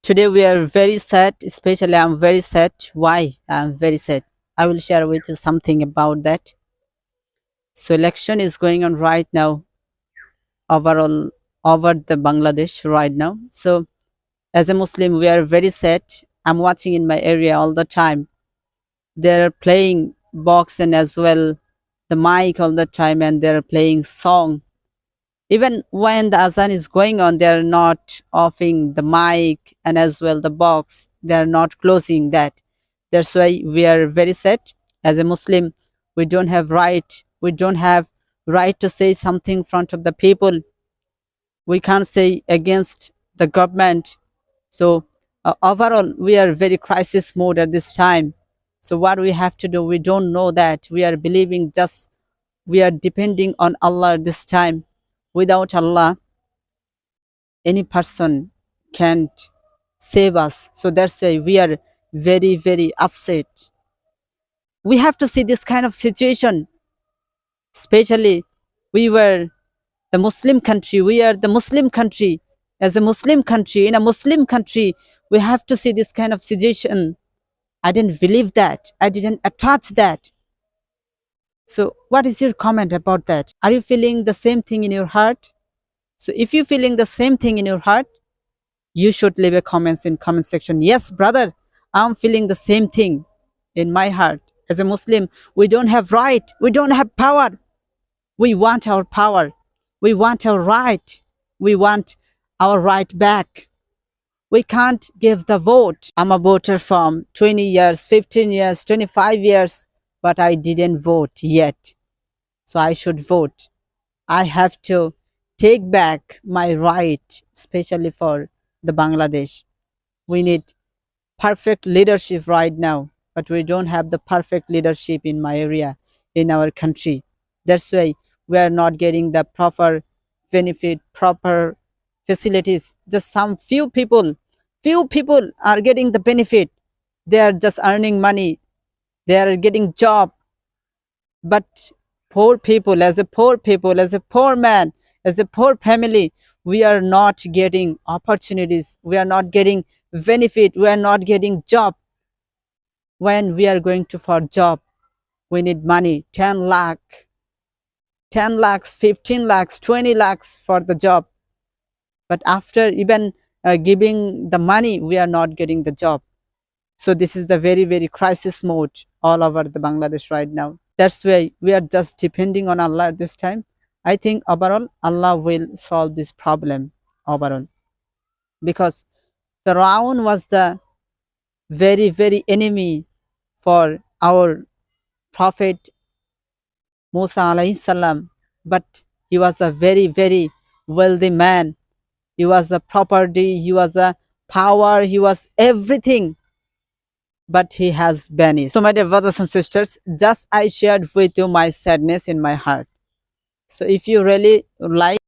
Today we are very sad, especially I'm very sad. Why I'm very sad? I will share with you something about that. So election is going on right now overall over the Bangladesh right now. So as a Muslim we are very sad. I'm watching in my area all the time. They're playing box and as well the mic all the time and they're playing song. Even when the azan is going on, they're not offing the mic and as well the box. They're not closing that. That's why we are very sad. As a Muslim, we don't have right. We don't have right to say something in front of the people. We can't say against the government. So overall, we are very crisis mode at this time. So what we have to do, we don't know that. We are believing just we are depending on Allah this time. Without Allah, any person can't save us. So that's why we are very, very upset. We have to see this kind of situation, especially we were the Muslim country. We are the Muslim country. As a Muslim country, in a Muslim country, we have to see this kind of situation. I didn't believe that. I didn't attach that. So what is your comment about that? Are you feeling the same thing in your heart? So if you're feeling the same thing in your heart, you should leave a comments in comment section. Yes, brother, I'm feeling the same thing in my heart. As a Muslim, we don't have right. We don't have power. We want our power. We want our right. We want our right back. We can't give the vote. I'm a voter from 20 years, 15 years, 25 years, but I didn't vote yet. So I should vote. I have to take back my right, especially for the Bangladesh. We need perfect leadership right now, but we don't have the perfect leadership in my area, in our country. That's why we are not getting the proper benefit, proper facilities. Just some few people are getting the benefit. They are just earning money. They are getting job. But poor people, as a poor people, as a poor man, as a poor family, we are not getting opportunities. We are not getting benefit. We are not getting job. When we are going to for job, we need money. 10 lakh, 10 lakhs, 15 lakhs, 20 lakhs for the job. But after even giving the money, we are not getting the job. So this is the very, very crisis mode all over the Bangladesh right now. That's why we are just depending on Allah at this time. I think overall Allah will solve this problem overall, because Pharaoh was the very, very enemy for our Prophet Musa alayhi salam, but he was a very, very wealthy man. He was a property, he was a power, he was everything, but he has vanished. So my dear brothers and sisters, just I shared with you my sadness in my heart. So if you really like